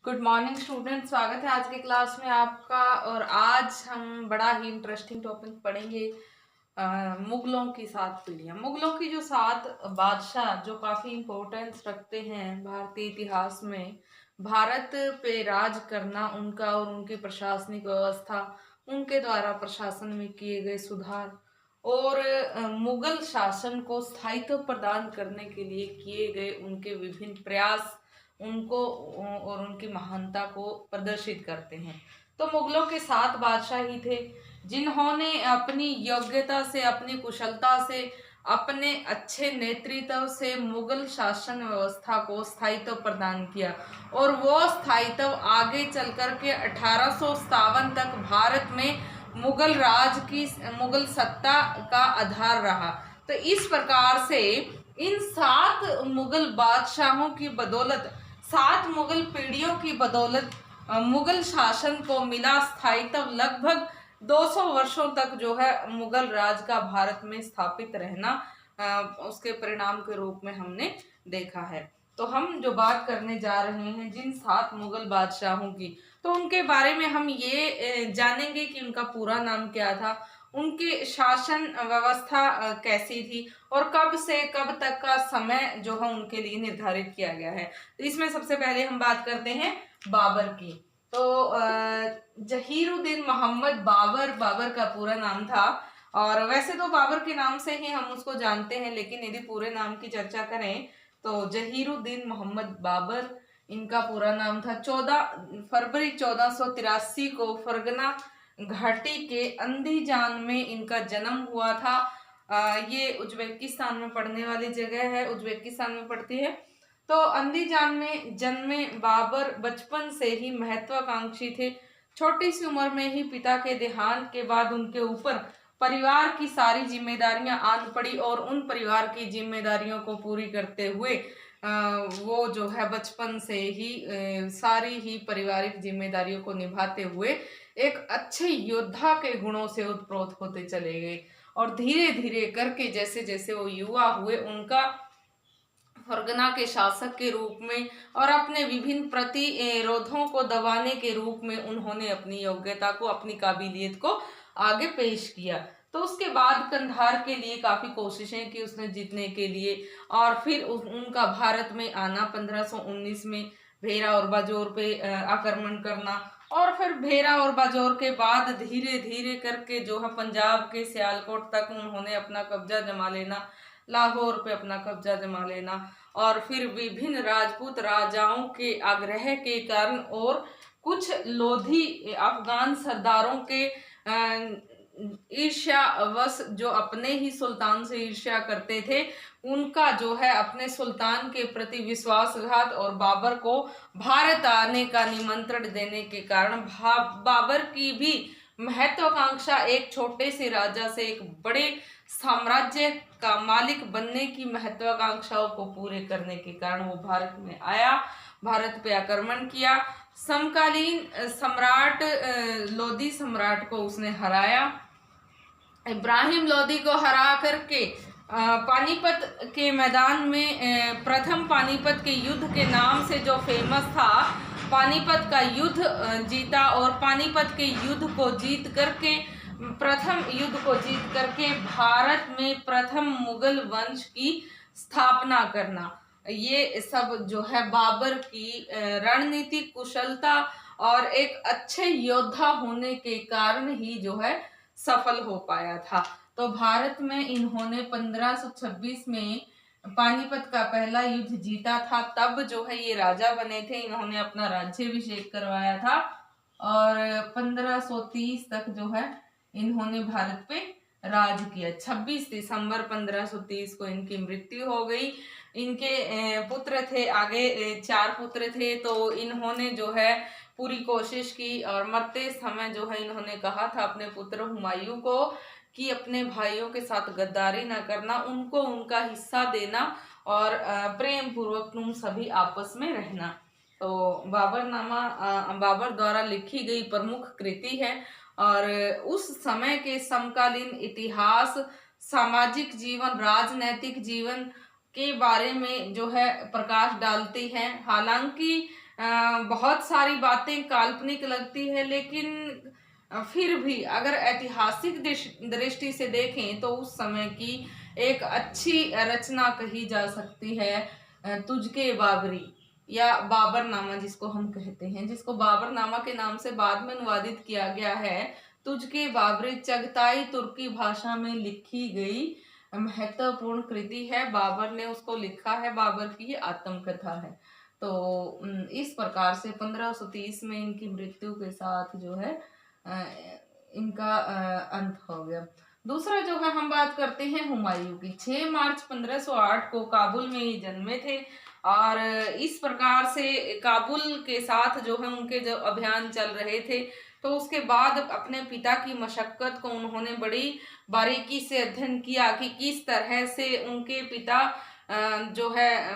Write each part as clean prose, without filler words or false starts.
Good morning student, स्वागत है आज के क्लास में आपका। और आज हम बड़ा ही इंटरेस्टिंग टॉपिक पढ़ेंगे। मुगलों की 7 पीढ़ियां। मुगलों की जो 7 बादशाह जो काफ़ी इम्पोर्टेंस रखते हैं भारतीय इतिहास में। भारत पे राज करना उनका और उनकी प्रशासनिक व्यवस्था, उनके द्वारा प्रशासन में किए गए सुधार और मुगल शासन को स्थायित्व प्रदान करने के लिए किए गए उनके विभिन्न प्रयास उनको और उनकी महानता को प्रदर्शित करते हैं। तो मुगलों के 7 बादशाह ही थे जिन्होंने अपनी योग्यता से, अपनी कुशलता से, अपने अच्छे नेतृत्व से मुगल शासन व्यवस्था को स्थायित्व प्रदान किया। और वो स्थायित्व आगे चल कर के 1857 तक भारत में मुगल राज की, मुगल सत्ता का आधार रहा। तो इस प्रकार से इन 7 मुगल बादशाहों की बदौलत, 7 मुगल पीढ़ियों की बदौलत मुगल शासन को मिला स्थायित्व। लगभग 200 वर्षों तक जो है मुगल राज का भारत में स्थापित रहना उसके परिणाम के रूप में हमने देखा है। तो हम जो बात करने जा रहे हैं जिन 7 मुगल बादशाहों की, तो उनके बारे में हम ये जानेंगे कि उनका पूरा नाम क्या था, उनके शासन व्यवस्था कैसी थी और कब से कब तक का समय जो है उनके लिए निर्धारित किया गया है। तो इसमें सबसे पहले हम बात करते हैं बाबर की। तो जहीरुद्दीन मोहम्मद बाबर, बाबर का पूरा नाम था। और वैसे तो बाबर के नाम से ही हम उसको जानते हैं, लेकिन यदि पूरे नाम की चर्चा करें तो जहीरुद्दीन मोहम्मद बाबर, इनका पूरा नाम था। 14 फरवरी 1483 को फरगना घाटी के अंदीजान में इनका जन्म हुआ था। ये उज्बेकिस्तान में पड़ने वाली जगह है, उज्बेकिस्तान में पड़ती है। तो अंदीजान में जन्मे बाबर बचपन से ही महत्वाकांक्षी थे। छोटी सी उम्र में ही पिता के देहांत के बाद उनके ऊपर परिवार की सारी जिम्मेदारियां आन पड़ी और उन परिवार की जिम्मेदारियों को पूरी करते हुए वो जो है बचपन से ही सारी ही पारिवारिक जिम्मेदारियों को निभाते हुए एक अच्छे योद्धा के गुणों से उत्प्रोत होते चले गए। और धीरे धीरे करके जैसे जैसे वो युवा हुए, उनका फरगना के शासक के रूप में और अपने विभिन्न प्रतिरोधों को दबाने के रूप में उन्होंने अपनी योग्यता को, अपनी काबिलियत को आगे पेश किया। तो उसके बाद कंधार के लिए काफी कोशिशें की उसने जीतने के लिए, और फिर उनका भारत में आना 1519 में, भेरा और बाजौर पे आक्रमण करना, और फिर भेरा और बाजौर के बाद धीरे धीरे करके जो है पंजाब के सियालकोट तक उन्होंने अपना कब्जा जमा लेना, लाहौर पे अपना कब्जा जमा लेना, और फिर विभिन्न राजपूत राजाओं के आग्रह के कारण और कुछ लोधी अफगान सरदारों के ईर्ष्यावश, जो अपने ही सुल्तान से ईर्ष्या करते थे, उनका जो है अपने सुल्तान के प्रति विश्वासघात और बाबर को भारत आने का निमंत्रण देने के कारण बाबर की भी महत्वाकांक्षा एक छोटे से राजा से एक बड़े साम्राज्य का मालिक बनने की महत्वाकांक्षाओं को पूरे करने के कारण वो भारत में आया, भारत पे आक्रमण किया। समकालीन सम्राट लोदी सम्राट को उसने हराया। इब्राहिम लोदी को हरा करके पानीपत के मैदान में प्रथम पानीपत के युद्ध के नाम से जो फेमस था, पानीपत का युद्ध जीता। और पानीपत के युद्ध को जीत करके, प्रथम युद्ध को जीत करके भारत में प्रथम मुगल वंश की स्थापना करना, ये सब जो है बाबर की रणनीतिक कुशलता और एक अच्छे योद्धा होने के कारण ही जो है सफल हो पाया था। तो भारत में इन्होंने 1526 में पानीपत का पहला युद्ध जीता था, तब जो है ये राजा बने थे, इन्होंने अपना राज्याभिषेक करवाया था। और 1530 तक जो है इन्होंने भारत पे राज किया। 26 दिसंबर 1530 को इनकी मृत्यु हो गई। इनके पुत्र थे, आगे 4 पुत्र थे। तो इन्होंने जो है पूरी कोशिश की और मरते समय जो है इन्होंने कहा था अपने पुत्र हुमायूं को कि अपने भाइयों के साथ गद्दारी ना करना, उनको उनका हिस्सा देना और प्रेम पूर्वक तुम सभी आपस में रहना। तो बाबरनामा बाबर द्वारा लिखी गई प्रमुख कृति है और उस समय के समकालीन इतिहास, सामाजिक जीवन, राजनैतिक जीवन के बारे में जो है प्रकाश डालती है। हालांकि बहुत सारी बातें काल्पनिक लगती है, लेकिन फिर भी अगर ऐतिहासिक दृष्टि से देखें तो उस समय की एक अच्छी रचना कही जा सकती है तुझके बाबरी या बाबरनामा, जिसको हम कहते हैं, जिसको बाबरनामा के नाम से बाद में अनुवादित किया गया है। तुझके बाबरी चगताई तुर्की भाषा में लिखी गई महत्वपूर्ण कृति है। बाबर ने उसको लिखा है, बाबर की ये आत्मकथा है। तो इस प्रकार से 1530 में इनकी मृत्यु के साथ जो है इनका अंत हो गया। दूसरा जो है हम बात करते हैं हुमायूं की। 6 मार्च 1508 को काबुल में ही जन्मे थे और इस प्रकार से काबुल के साथ जो है उनके जो अभियान चल रहे थे, तो उसके बाद अपने पिता की मशक्कत को उन्होंने बड़ी बारीकी से अध्ययन किया कि किस तरह से उनके पिता जो है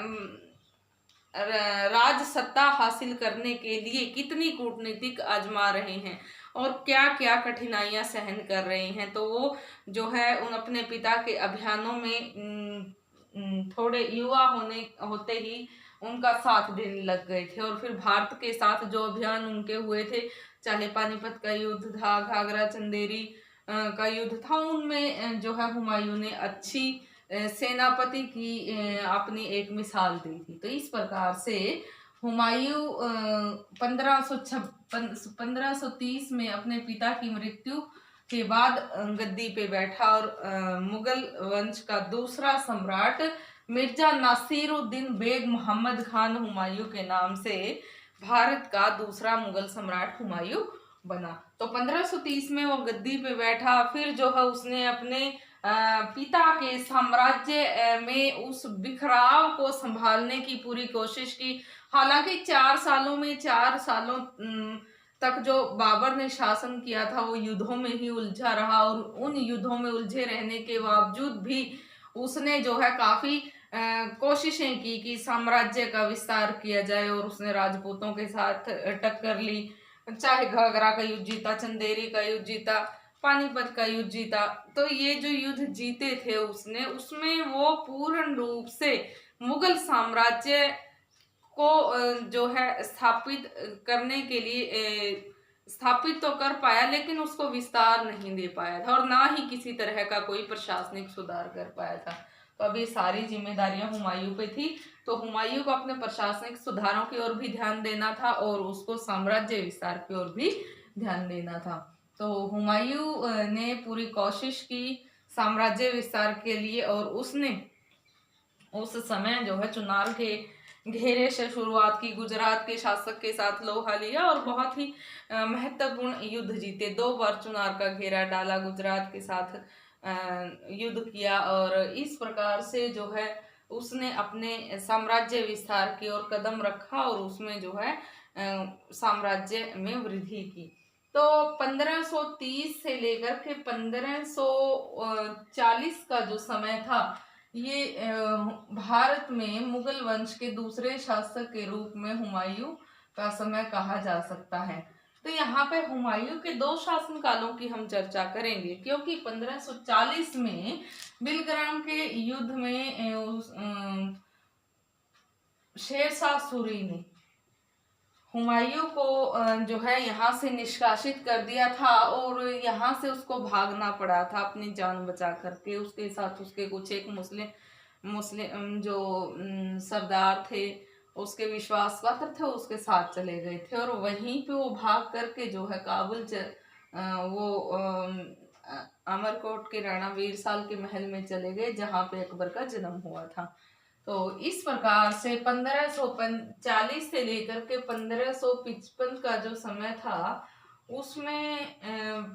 राज सत्ता हासिल करने के लिए कितनी कूटनीतिक आजमा रहे हैं और क्या क्या कठिनाइयां सहन कर रहे हैं। तो वो जो है उन अपने पिता के अभियानों में थोड़े युवा होते ही उनका साथ देने लग गए थे। और फिर भारत के साथ जो अभियान उनके हुए थे, चाहे पानीपत का युद्ध था, घाघरा चंदेरी का युद्ध था, उनमें जो है हुमायूं ने अच्छी सेनापति की अपनी एक मिसाल दी थी। तो इस प्रकार से हुमायूं 1530 में अपने पिता की मृत्यु के बाद गद्दी पे बैठा और मुगल वंश का दूसरा सम्राट मिर्जा नासिरुद्दीन बेग मोहम्मद खान हुमायूं के नाम से भारत का दूसरा मुगल सम्राट हुमायूं बना। तो 1530 में वो गद्दी पे बैठा। फिर जो है उसने अपने पिता के साम्राज्य में उस बिखराव को संभालने की पूरी कोशिश की। हालांकि 4 सालों तक जो बाबर ने शासन किया था वो युद्धों में ही उलझा रहा और उन युद्धों में उलझे रहने के बावजूद भी उसने जो है काफी कोशिशें की कि साम्राज्य का विस्तार किया जाए और उसने राजपूतों के साथ टक्कर ली, चाहे घाघरा का युद्ध जीता, चंदेरी का युद्ध जीता, पानीपत का युद्ध जीता। तो ये जो युद्ध जीते थे उसने, उसमें वो पूर्ण रूप से मुगल साम्राज्य को जो है स्थापित करने के लिए स्थापित तो कर पाया, लेकिन उसको विस्तार नहीं दे पाया था और ना ही किसी तरह का कोई प्रशासनिक सुधार कर पाया था। तो अब ये सारी जिम्मेदारियां हुमायूं पे थी। तो हुमायूं को अपने प्रशासनिक सुधारों की ओर भी ध्यान देना था और उसको साम्राज्य विस्तार की ओर भी ध्यान देना था। तो हुमायूं ने पूरी कोशिश की साम्राज्य विस्तार के लिए और उसने उस समय जो है चुनार के घेरे से शुरुआत की, गुजरात के शासक के साथ लोहा लिया और बहुत ही महत्वपूर्ण युद्ध जीते। 2 बार चुनार का घेरा डाला, गुजरात के साथ युद्ध किया और इस प्रकार से जो है उसने अपने साम्राज्य विस्तार की ओर कदम रखा और उसमें जो है साम्राज्य में वृद्धि की। तो 1530 से लेकर के 1540 का जो समय था, ये भारत में मुगल वंश के दूसरे शासक के रूप में हुमायूं का समय कहा जा सकता है। तो यहाँ पे हुमायूं के 2 शासन कालों की हम चर्चा करेंगे, क्योंकि 1540 में बिलग्राम के युद्ध में शेरशाह सूरी ने हुमायूं को जो है यहाँ से निष्कासित कर दिया था और यहाँ से उसको भागना पड़ा था अपनी जान बचा करके। उसके साथ उसके कुछ एक मुस्लिम जो सरदार थे, उसके विश्वासपात्र थे, उसके साथ चले गए थे और वहीं पे वो भाग करके जो है काबुल वो अमरकोट के राणा वीरसाल के महल में चले गए, जहाँ पे अकबर का जन्म हुआ था। तो इस प्रकार से 1540 से लेकर के 1555 का जो समय था, उसमें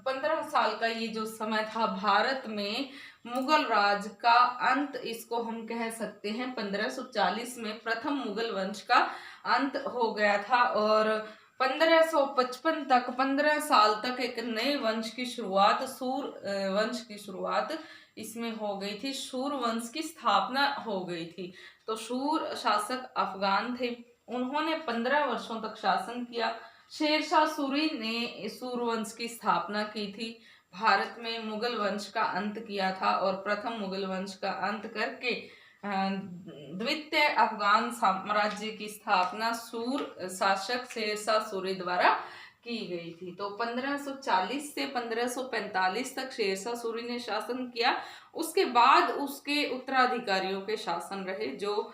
15 साल का ये जो समय था, भारत में मुगल राज का अंत इसको हम कह सकते हैं। 1540 में प्रथम मुगल वंश का अंत हो गया था और 1555 तक 15 साल तक एक नए वंश की शुरुआत, सूर वंश की शुरुआत इसमें हो गई थी। शूर वंश की स्थापना हो गई थी। तो शूर शासक अफगान थे, उन्होंने 15 वर्षों तक शासन किया। शेरशाह सूरी ने सूर वंश की स्थापना की थी, भारत में मुगल वंश का अंत किया था और प्रथम मुगल वंश का अंत करके द्वितीय अफगान साम्राज्य की स्थापना सूर शासक शेरशाह सूरी द्वारा की गई थी। तो 1540 से 1545 तक शेरशाह सूरी ने शासन किया। उसके बाद उसके उत्तराधिकारियों के शासन रहे, जो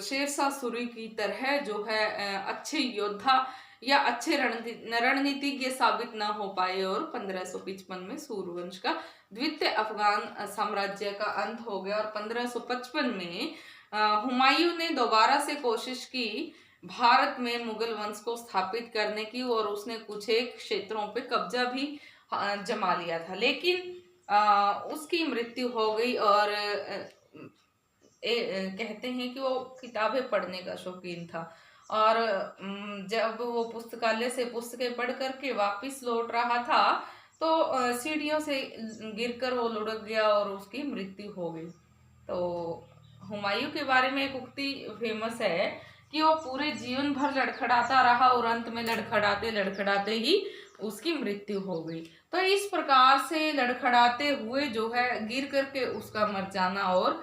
शेरशाह सूरी की तरह जो है अच्छे योद्धा या अच्छे रणनीतिज्ञ साबित ना हो पाए, और 1555 में सूर्यवंश का द्वितीय अफगान साम्राज्य का अंत हो गया। और 1555 में हुमायूं ने दोबारा से कोशिश की भारत में मुगल वंश को स्थापित करने की, और उसने कुछ एक क्षेत्रों पे कब्जा भी जमा लिया था, लेकिन उसकी मृत्यु हो गई। और कहते हैं कि वो किताबें पढ़ने का शौकीन था, और जब वो पुस्तकालय से पुस्तकें पढ़ करके वापस लौट रहा था, तो सीढ़ियों से गिरकर वो लुढ़क गया और उसकी मृत्यु हो गई। तो हुमायूं के बारे में एक उक्ति फेमस है कि वो पूरे जीवन भर लड़खड़ाता रहा, और अंत में लड़खड़ाते लड़खड़ाते ही उसकी मृत्यु हो गई। तो इस प्रकार से लड़खड़ाते हुए जो है गिर करके उसका मर जाना, और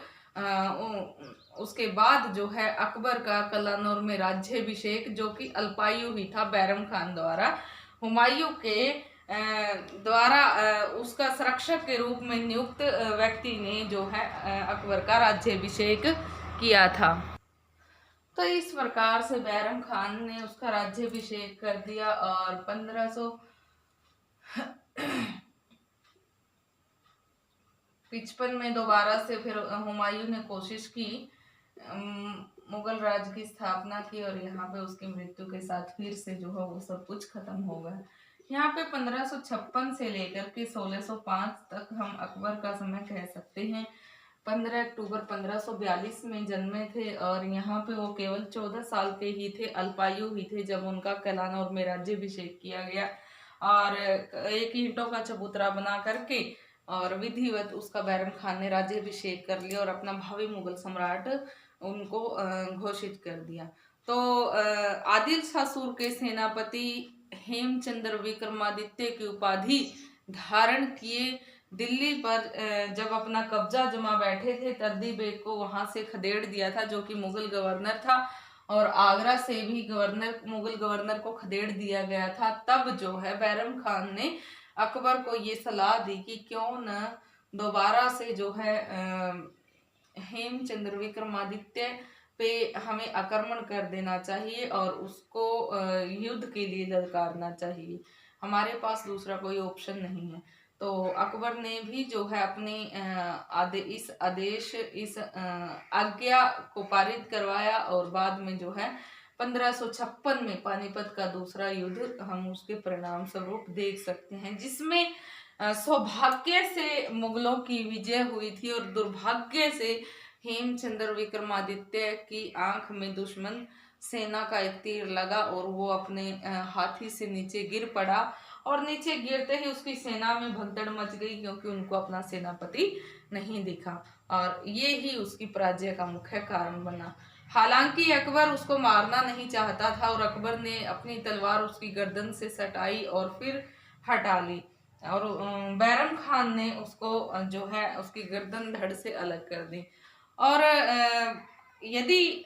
उसके बाद जो है अकबर का कलानौर में राज्याभिषेक, जो कि अल्पायु ही था, बैरम खान द्वारा हुमायूं के द्वारा उसका संरक्षक के रूप में नियुक्त व्यक्ति ने जो है अकबर का राज्याभिषेक किया था। तो इस प्रकार से बैरम खान ने उसका राज्याभिषेक कर दिया, और 1555 में दोबारा से फिर हुमायूं ने कोशिश की, मुगल राज की स्थापना की, और यहाँ पे उसकी मृत्यु के साथ फिर से जो है वो सब कुछ खत्म हो गया। यहाँ पे 1556 से लेकर के 1605 तक हम अकबर का समय कह सकते हैं। 15 अक्टूबर 1542 में जन्मे थे, और यहाँ पे वो केवल 14 साल के ही थे, अल्पायु ही थे, जब उनका कलानौर में राज्याभिषेक किया गया। और एक ईंटों का चबूतरा बना करके और विधिवत उसका बैरम खान ने राज्याभिषेक कर लिया, और अपना भावी मुगल सम्राट उनको घोषित कर दिया। तो आदिल शाह सूर के सेनापति हेमचंद्र विक्रमादित्य की उपाधि धारण किए दिल्ली पर जब अपना कब्जा जमा बैठे थे, तर्दी बेग को वहां से खदेड़ दिया था, जो कि मुगल गवर्नर था, और आगरा से भी मुगल गवर्नर को खदेड़ दिया गया था। तब जो है बैरम खान ने अकबर को ये सलाह दी कि क्यों न दोबारा से जो है हेमचंद्र विक्रमादित्य पे हमें आक्रमण कर देना चाहिए, और उसको युद्ध के लिए ललकारना चाहिए, हमारे पास दूसरा कोई ऑप्शन नहीं है। तो अकबर ने भी जो है अपने इस आज्ञा को पारित करवाया, और बाद में जो है 1556 में पानीपत का दूसरा युद्ध हम उसके परिणाम स्वरूप देख सकते हैं, जिसमें सौभाग्य से मुगलों की विजय हुई थी, और दुर्भाग्य से हेमचंद्र विक्रमादित्य की आंख में दुश्मन सेना का एक तीर लगा, और वो अपने हाथी से नीचे गिर पड़ा, और नीचे गिरते ही उसकी सेना में भगदड़ मच गई, क्योंकि उनको अपना सेनापति नहीं दिखा, और ये ही उसकी पराजय का मुख्य कारण बना। हालांकि अकबर उसको मारना नहीं चाहता था, और अकबर ने अपनी तलवार उसकी गर्दन से सटाई और फिर हटा ली, और बैरम खान ने उसको जो है उसकी गर्दन धड़ से अलग कर दी। और यदि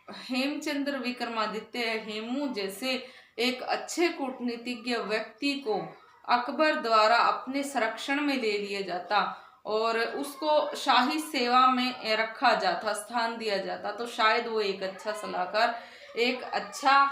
हेमचंद्र विक्रमादित्य हेमू जैसे एक अच्छे कूटनीतिज्ञ व्यक्ति को अकबर द्वारा अपने संरक्षण में ले लिया जाता, और उसको शाही सेवा में रखा जाता, स्थान दिया जाता, तो शायद वो एक अच्छा सलाहकार, एक अच्छा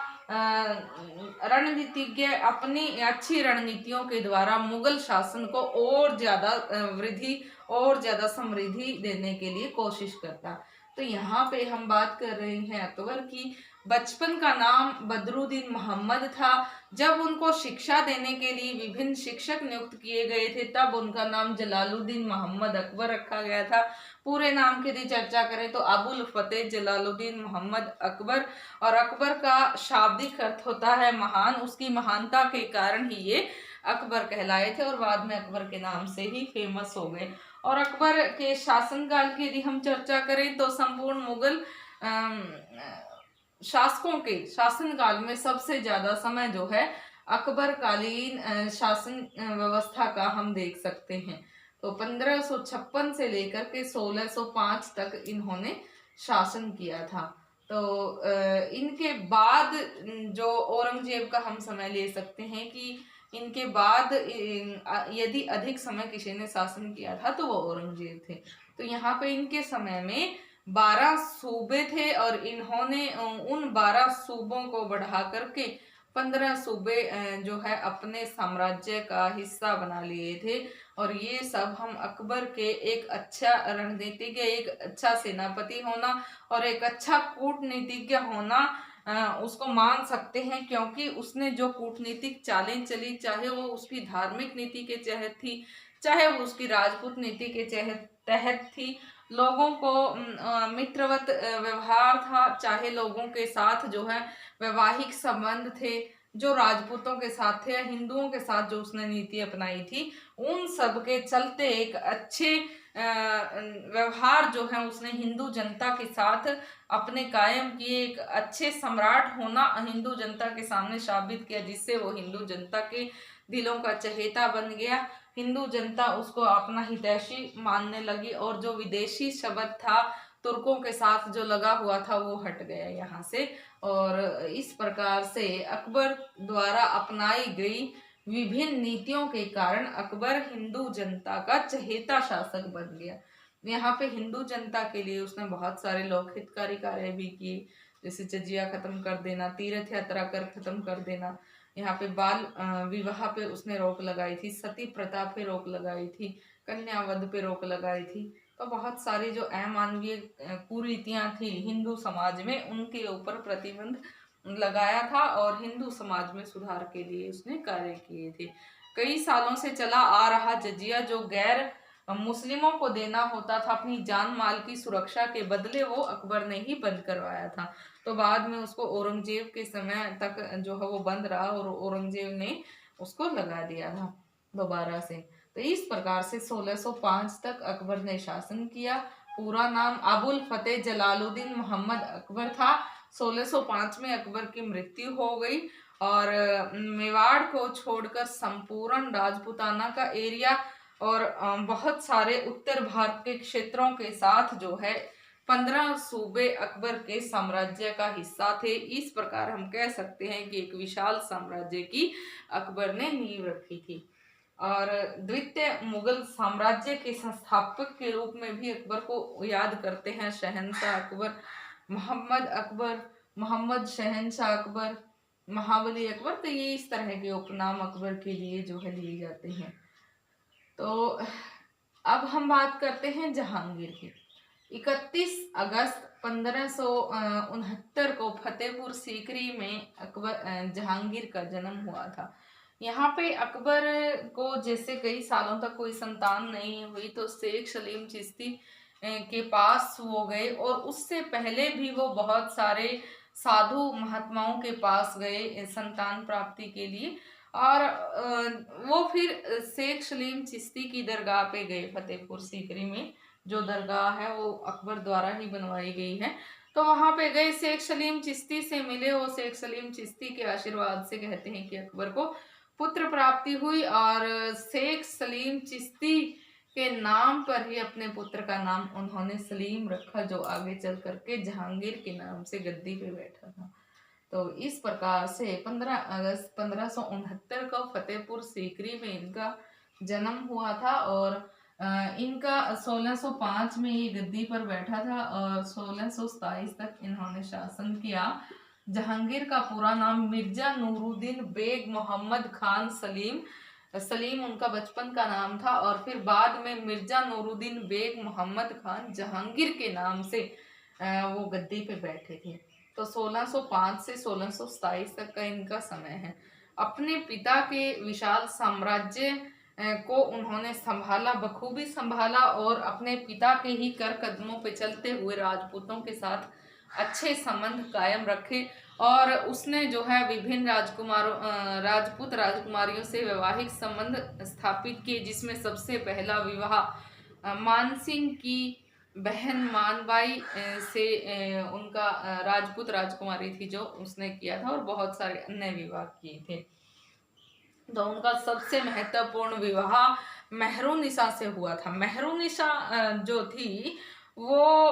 रणनीतिज्ञ अपनी अच्छी रणनीतियों के द्वारा मुगल शासन को और ज्यादा वृद्धि और ज्यादा समृद्धि देने के लिए कोशिश करता। तो यहाँ पे हम बात कर रहे हैं अकबर की। बचपन का नाम बदरुद्दीन मोहम्मद था। जब उनको शिक्षा देने के लिए विभिन्न शिक्षक नियुक्त किए गए थे, तब उनका नाम जलालुद्दीन मोहम्मद अकबर रखा गया था। पूरे नाम की यदि चर्चा करें तो अबुल फतेह जलालुद्दीन मोहम्मद अकबर, और अकबर का शाब्दिक अर्थ होता है महान। उसकी महानता के कारण ही ये अकबर कहलाए थे, और बाद में अकबर के नाम से ही फेमस हो गए। और अकबर के शासनकाल की यदि हम चर्चा करें तो संपूर्ण मुगल शासकों के शासनकाल में सबसे ज्यादा समय जो है अकबर कालीन शासन व्यवस्था का हम देख सकते हैं। तो 1556 से लेकर के 1605 तक इन्होंने शासन किया था। तो इनके बाद जो औरंगजेब का हम समय ले सकते हैं कि इनके बाद यदि अधिक समय किसी ने शासन किया था तो वो औरंगजेब थे। तो यहाँ पे इनके समय में 12 सूबे थे और इन्होंने उन 12 सूबों को बढ़ा करके 15 सूबे जो है अपने साम्राज्य का हिस्सा बना लिए थे। और ये सब हम अकबर के एक अच्छा रणनीतिज्ञ, एक अच्छा सेनापति होना और एक अच्छा कूटनीतिज्ञ होना उसको मान सकते हैं, क्योंकि उसने जो कूटनीतिक चालें चली, चाहे वो उसकी धार्मिक नीति के तहत थी, चाहे वो उसकी राजपूत नीति के तहत थी, लोगों को मित्रवत व्यवहार था, चाहे लोगों के साथ जो है वैवाहिक संबंध थे, जो राजपूतों के साथ थे, हिंदुओं के साथ जो उसने नीति अपनाई थी, उन सब के चलते एक अच्छे व्यवहार जो है उसने हिंदू जनता के साथ अपने कायम किए। एक अच्छे सम्राट होना हिंदू जनता के सामने साबित किया, जिससे वो हिंदू जनता के दिलों का चहेता बन गया। हिंदू जनता उसको अपना हितैषी मानने लगी और जो विदेशी शब्द था, तुर्कों के साथ जो लगा हुआ था, वो हट गया यहाँ से। और इस प्रकार से अकबर द्वारा अपनाई गई विभिन्न नीतियों के कारण अकबर हिंदू जनता का चहेता शासक बन गया। यहाँ पे हिंदू जनता के लिए उसने बहुत सारे लोकहितकारी कार्य भी किए, जैसे जजिया खत्म कर देना, तीर्थ यात्रा कर खत्म कर देना, यहाँ पे बाल विवाह पे उसने रोक लगाई थी, सती प्रथा पे रोक लगाई थी, कन्यावध पे रोक लगाई थी। तो बहुत सारी जो अमानवीय कुरीतियां थी हिंदू समाज में, उनके ऊपर प्रतिबंध लगाया था और हिंदू समाज में सुधार के लिए उसने कार्य किए थे। कई सालों से चला आ रहा जजिया जो गैर मुस्लिमों को देना होता था अपनी जान माल की सुरक्षा के बदले, वो अकबर ने ही बंद करवाया था। तो बाद में उसको औरंगजेब के समय तक जो है वो बंद रहा और औरंगजेब ने उसको लगा दिया था दोबारा से। तो इस प्रकार से 1605 तक अकबर ने शासन किया। पूरा नाम अबुल फतेह जलालुद्दीन मोहम्मद अकबर था। 1605 में अकबर की मृत्यु हो गई और मेवाड़ को छोड़कर संपूर्ण राजपुताना का एरिया और बहुत सारे उत्तर भारत के क्षेत्रों के साथ जो है 15 सूबे अकबर के साम्राज्य का हिस्सा थे। इस प्रकार हम कह सकते हैं कि एक विशाल साम्राज्य की अकबर ने नींव रखी थी। और द्वितीय मुगल साम्राज्य के संस्थापक के रूप में भी अकबर को याद करते हैं। शहंशाह अकबर, मोहम्मद अकबर, मोहम्मद शहंशाह अकबर, महाबली अकबर, तो ये इस तरह के उपनाम अकबर के लिए जो है लिए जाते हैं। तो अब हम बात करते हैं जहांगीर की। 31 अगस्त 1569 को फतेहपुर सीकरी में अकबर जहांगीर का जन्म हुआ था। यहाँ पे अकबर को जैसे कई सालों तक कोई संतान नहीं हुई, तो शेख सलीम चिश्ती के पास वो गए और उससे पहले भी वो बहुत सारे साधु महात्माओं के पास गए संतान प्राप्ति के लिए। और वो फिर शेख सलीम चिश्ती की दरगाह पे गए फतेहपुर सीकरी में, जो दरगाह है वो अकबर द्वारा ही बनवाई गई है। तो वहां पे गए, शेख सलीम चिश्ती से मिले। वो शेख सलीम चिश्ती के आशीर्वाद से कहते हैं कि अकबर को पुत्र प्राप्ति हुई और शेख सलीम चिश्ती के नाम पर ही अपने पुत्र का नाम उन्होंने सलीम रखा, जो आगे चल करके जहांगीर के नाम से गद्दी पे बैठा था। तो इस प्रकार से 15 अगस्त 1569 को फतेहपुर सीकरी में इनका जन्म हुआ था और इनका 1605 में ये गद्दी पर बैठा था और 1627 तक इन्होंने शासन किया। जहांगीर का पूरा नाम मिर्जा नूरुद्दीन बेग मोहम्मद खान सलीम, सलीम उनका बचपन का नाम था और फिर बाद में मिर्जा नूरुद्दीन बेग मोहम्मद खान जहांगीर के नाम से वो गद्दी पे बैठे थे। तो 1605 से 1627 तक का इनका समय है। अपने पिता के विशाल साम्राज्य को उन्होंने संभाला, बखूबी संभाला और अपने पिता के ही कर कदमों पे चलते हुए राजपूतों के साथ अच्छे संबंध कायम रखे। और उसने जो है विभिन्न राजपूत राजकुमारियों से वैवाहिक संबंध स्थापित किए, जिसमें सबसे पहला विवाह मानसिंह की बहन मानबाई से उनका राजपूत राजकुमारी थी जो उसने किया था, और बहुत सारे अन्य विवाह किए थे। तो उनका सबसे महत्वपूर्ण विवाह मेहरुनिसा से हुआ था। मेहरुनिसा जो थी वो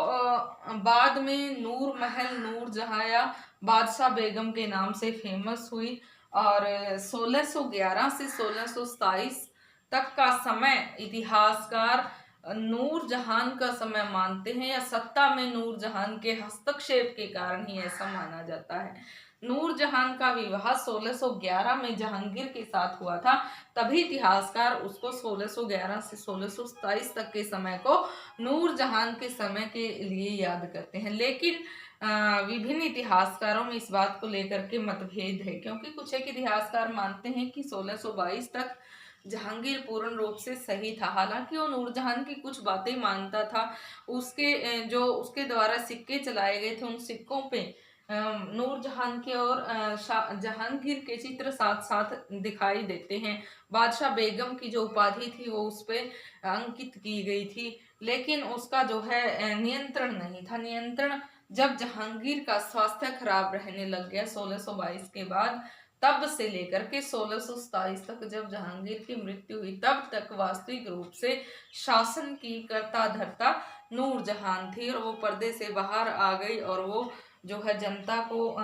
बाद में नूर महल नूर जहाँ या बादशाह बेगम के नाम से फेमस हुई। और 1611 से 1627 तक का समय इतिहासकार नूर जहान का समय मानते हैं, या सत्ता में नूर जहान के हस्तक्षेप के कारण ही ऐसा माना जाता है। नूर जहान का विवाह 1611 में जहांगीर के साथ हुआ था, तभी इतिहासकार उसको 1611 से 1627 तक के समय को नूर जहान के समय के लिए याद करते हैं। लेकिन विभिन्न इतिहासकारों में इस बात को लेकर के मतभेद है, क्योंकि कुछ एक इतिहासकार मानते हैं कि 1622 तक जहांगीर पूर्ण रूप से सही था। हालांकि वो नूरजहान की कुछ बातें मानता था। उसके जो उसके द्वारा सिक्के चलाए गए थे, उन सिक्कों पे नूरजहान के और जहांगीर के चित्र साथ साथ दिखाई देते हैं। बादशाह बेगम की जो उपाधि थी वो उस पे अंकित की गई थी, लेकिन उसका जो है नियंत्रण नहीं था। नियंत्रण जब जहांगीर का स्वास्थ्य खराब रहने लग गया 1622 के बाद, तब से लेकर के 1627 तक जब जहांगीर की मृत्यु हुई, तब तक वास्तविक रूप से शासन की कर्ता धर्ता नूरजहान थी, और वो पर्दे से बाहर आ गई। और वो जो है जनता को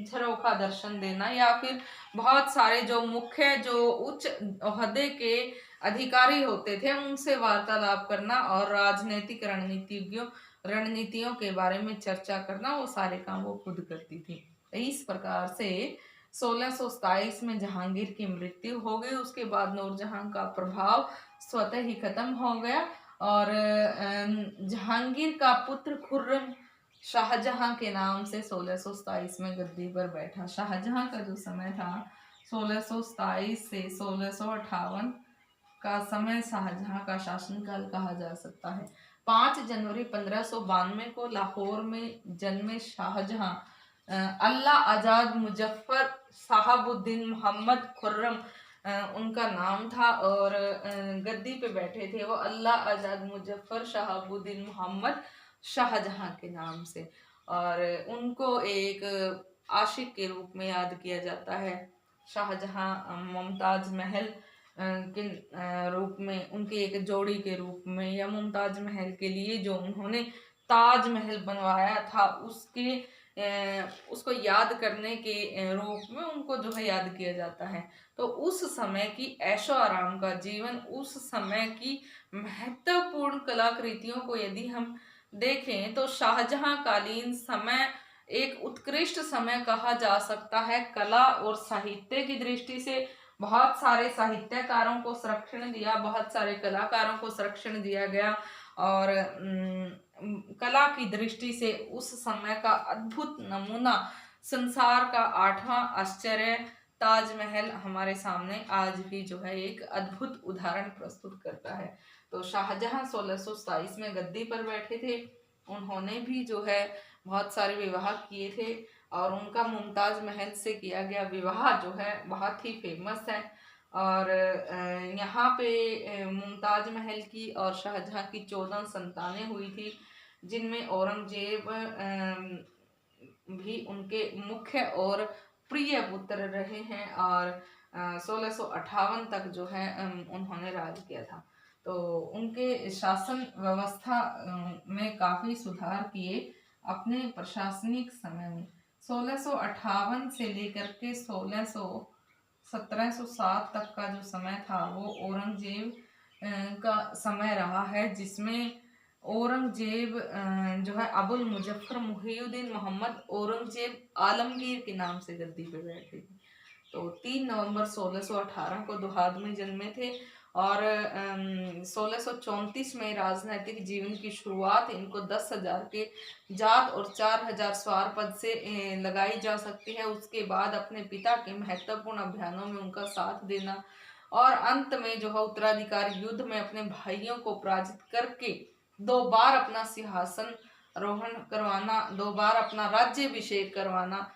झरोखा दर्शन देना, या फिर बहुत सारे जो मुख्य जो उच्च ओहदे के अधिकारी होते थे उनसे वार्तालाप करना और राजनीतिक रणनीतियों के बारे में चर्चा करना, वो सारे काम वो खुद करती थी। इस प्रकार से 1627 में जहांगीर की मृत्यु हो गई। उसके बाद नूरजहां का प्रभाव स्वतः ही खत्म हो गया, और जहांगीर का पुत्र खुर्रम शाहजहां के नाम से 1627 में गद्दी पर बैठा। शाहजहां का जो समय था 1627 से 1658 का समय शाहजहां का शासनकाल कहा जा सकता है। 5 जनवरी 1592 को लाहौर में जन्मे शाहजहां अल्लाह आजाद मुजफ्फर साहबुद्दीन मोहम्मद खुर्रम उनका नाम था, और गद्दी पे बैठे थे वो अल्लाह आजाद मुजफ्फर शहाबुद्दीन मोहम्मद शाहजहां के नाम से। और उनको एक आशिक के रूप में याद किया जाता है। शाहजहां मुमताज महल के रूप में, उनके एक जोड़ी के रूप में, या मुमताज महल के लिए जो उन्होंने ताजमहल बनवाया था उसको याद करने के रूप में उनको जो है याद किया जाता है। तो उस समय की ऐशो आराम का जीवन, उस समय की महत्वपूर्ण कलाकृतियों को यदि हम देखें तो शाहजहां कालीन समय एक उत्कृष्ट समय कहा जा सकता है। कला और साहित्य की दृष्टि से बहुत सारे साहित्यकारों को संरक्षण दिया, बहुत सारे कलाकारों को संरक्षण दिया गया, और कला की दृष्टि से उस समय का अद्भुत नमूना, संसार का 8वां आश्चर्य ताजमहल हमारे सामने आज भी जो है एक अद्भुत उदाहरण प्रस्तुत करता है। तो शाहजहां 1627 में गद्दी पर बैठे थे। उन्होंने भी जो है बहुत सारे विवाह किए थे, और उनका मुमताज महल से किया गया विवाह जो है बहुत ही फेमस है। और यहाँ पे मुमताज महल की और शाहजहां की 14 संतानें हुई थी, जिनमें औरंगजेब भी उनके मुख्य और प्रिय पुत्र रहे हैं, और 1658 तक जो है उन्होंने राज किया था। तो उनके शासन व्यवस्था में काफी सुधार किए अपने प्रशासनिक समय में। 1658 से लेकर के 1707 तक का जो समय था वो औरंगजेब का समय रहा है, जिसमें औरंगजेब जो है अबुल मुजफ्फर मुहिउद्दीन मोहम्मद औरंगजेब आलमगीर के नाम से गद्दी पे बैठे थे। तो 3 नवंबर 1618 को दोहाद में जन्मे थे, और 1634 में राजनैतिक जीवन की शुरुआत इनको 10,000 के जात और 4,000 स्वार पद से लगाई जा सकती है। उसके बाद अपने पिता के महत्वपूर्ण अभियानों में उनका साथ देना, और अंत में जो है उत्तराधिकार युद्ध में अपने भाइयों को पराजित करके 2 बार अपना सिंहासन आरोहण करवाना, 2 बार अपना राज्याभिषेक करवाना।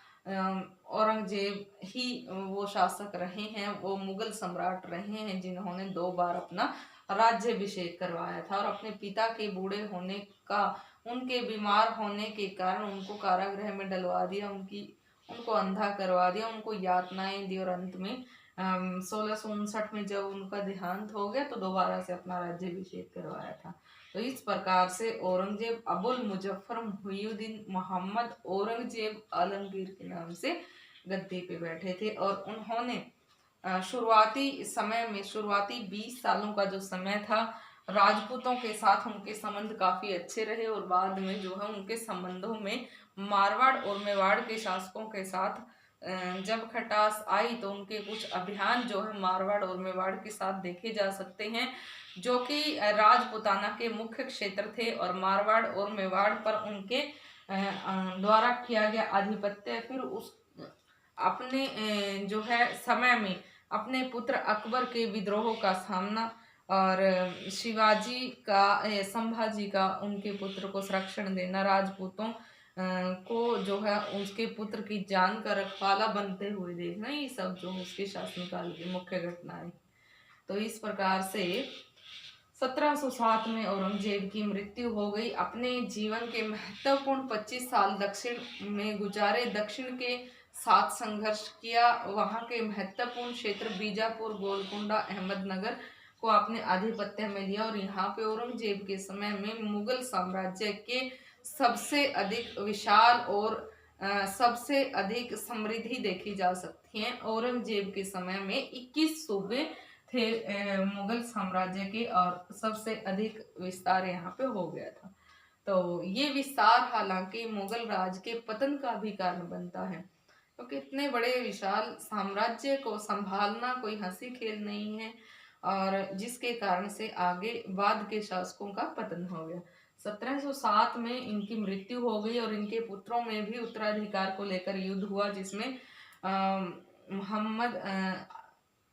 औरंगजेब ही वो शासक रहे हैं, वो मुगल सम्राट रहे हैं जिन्होंने 2 बार अपना राज्याभिषेक करवाया था, और अपने पिता के बूढ़े होने का, उनके बीमार होने के कारण उनको कारागृह में डलवा दिया, उनको अंधा करवा दिया, उनको यातनाएं दी, और अंत में 1659 में जब उनका देहांत हो गया तो दोबारा से अपना राज्याभिषेक करवाया था। तो इस प्रकार से औरंगजेब अबुल मुजफ्फर मुहियुद्दीन मोहम्मद औरंगजेब आलमगीर के नाम से गद्दी पे बैठे थे। और उन्होंने शुरुआती समय में, शुरुआती 20 सालों का जो समय था, राजपूतों के साथ उनके संबंध काफी अच्छे रहे और बाद में जो है उनके संबंधों में मारवाड़ और मेवाड़ के शासकों के साथ जब खटास आई तो उनके कुछ अभियान जो है मारवाड़ और मेवाड़ के साथ देखे जा सकते हैं, जो कि राजपूताना के मुख्य क्षेत्र थे और मारवाड़ और मेवाड़ पर उनके द्वारा किया गया आधिपत्य फिर उस अपने जो है समय में अपने पुत्र अकबर के विद्रोह का सामना और शिवाजी का संभाजी का उनके पुत्र को संरक्षण देना, राजपूतों को जो है उसके पुत्र की जान का रखवाला बनते हुए देखना, ये सब जो उसके शासनकाल की मुख्य घटनाएं। तो इस प्रकार से 1707 में औरंगजेब की मृत्यु हो गई। अपने जीवन के महत्वपूर्ण 25 साल दक्षिण में गुजारे, दक्षिण के साथ संघर्ष किया, वहां के महत्वपूर्ण क्षेत्र बीजापुर, गोलकुंडा, अहमदनगर को अपने आधिपत्य में लिया और यहाँ पे औरंगजेब के समय में मुगल साम्राज्य के सबसे अधिक विशाल और सबसे अधिक समृद्धि देखी जा सकती है। औरंगजेब के समय में 21 सूबे थे मुगल साम्राज्य के और सबसे अधिक विस्तार यहाँ पे हो गया था। तो ये विस्तार हालांकि मुगल राज के पतन का भी कारण बनता है, क्योंकि इतने बड़े विशाल साम्राज्य को संभालना कोई हंसी खेल नहीं है और जिसके कारण से आगे बाद के शासकों का पतन हो गया। 1707 में इनकी मृत्यु हो गई और इनके पुत्रों में भी उत्तराधिकार को लेकर युद्ध हुआ, जिसमें मोहम्मद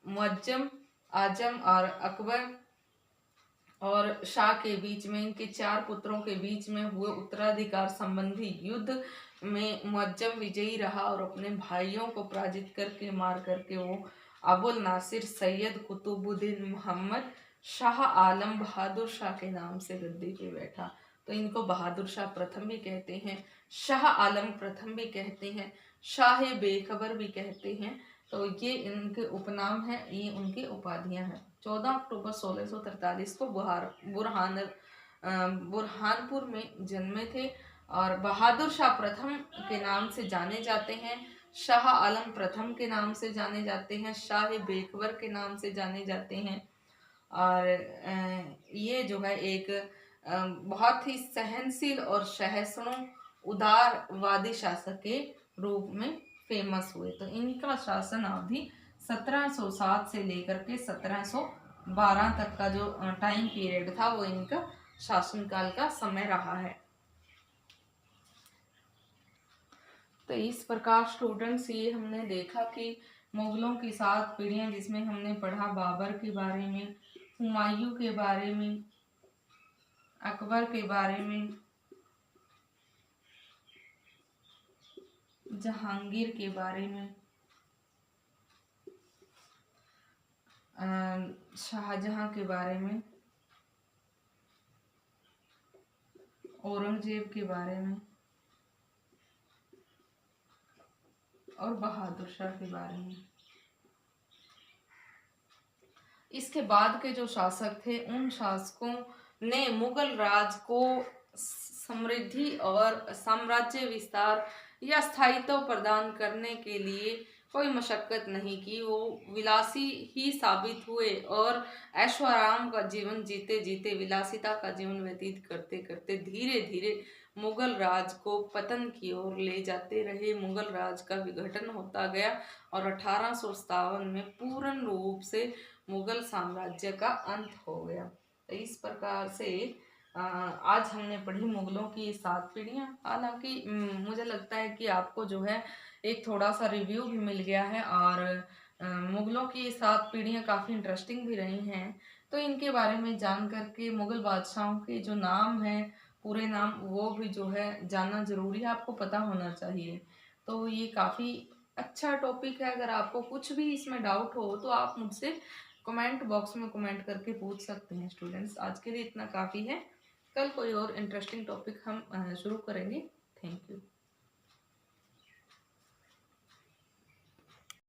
मुअज्जम, आजम और अकबर और शाह के बीच में, इनके 4 पुत्रों के बीच में हुए उत्तराधिकार संबंधी युद्ध में मुअज्जम विजयी रहा और अपने भाइयों को पराजित करके मार करके वो अबुल नासिर सैयद कुतुबुद्दीन मोहम्मद शाह आलम बहादुर शाह के नाम से गद्दी पे बैठा। तो इनको बहादुर शाह प्रथम भी कहते हैं, शाह आलम प्रथम भी कहते हैं, शाह बेखबर भी कहते हैं। तो ये इनके उपनाम हैं, ये उनकी उपाधियां हैं। 14 अक्टूबर 1643 को बुरहानपुर में जन्मे थे और बहादुर शाह प्रथम के नाम से जाने जाते हैं, शाह आलम प्रथम के नाम से जाने जाते हैं, शाह बेखबर के नाम से जाने जाते हैं। और ये जो है एक बहुत ही सहनशील और सहिष्णु उदारवादी शासक के रूप में फेमस हुए। तो इनका शासन अवधि 1707 से लेकर के 1712 तक का जो टाइम पीरियड था वो इनका शासनकाल का समय रहा है। तो इस प्रकार स्टूडेंट्स ये हमने देखा कि मुगलों की 7 पीढ़ियां, जिसमें हमने पढ़ा बाबर के बारे में, हुमायूं के बारे में, अकबर के बारे में, जहांगीर के बारे में, शाहजहां के बारे में, औरंगजेब के बारे में और बहादुर शाह के बारे में। इसके बाद के जो शासक थे उन शासकों ने मुगल राज को समृद्धि और साम्राज्य विस्तार या स्थायित्व प्रदान करने के लिए कोई मशक्कत नहीं की। वो विलासी ही साबित हुए और ऐशो आराम का जीवन जीते जीते, विलासिता का जीवन व्यतीत करते करते धीरे धीरे मुगल राज को पतन की ओर ले जाते रहे। मुगल राज का विघटन होता गया और 1857 में पूर्ण रूप से मुगल साम्राज्य का अंत हो गया। तो इस प्रकार से आज हमने पढ़ी मुगलों की 7 पीढ़ियां। हालांकि मुझे लगता है कि आपको जो है एक थोड़ा सा रिव्यू भी मिल गया है और मुगलों की 7 पीढ़ियां काफ़ी इंटरेस्टिंग भी रही हैं। तो इनके बारे में जान करके मुगल बादशाहों के जो नाम हैं, पूरे नाम, वो भी जो है जानना ज़रूरी है, आपको पता होना चाहिए। तो ये काफ़ी अच्छा टॉपिक है। अगर आपको कुछ भी इसमें डाउट हो तो आप मुझसे कमेंट बॉक्स में कमेंट करके पूछ सकते हैं। स्टूडेंट्स, आज के लिए इतना काफ़ी है। कल कोई और इंटरेस्टिंग टॉपिक हम शुरू करेंगे। Thank you.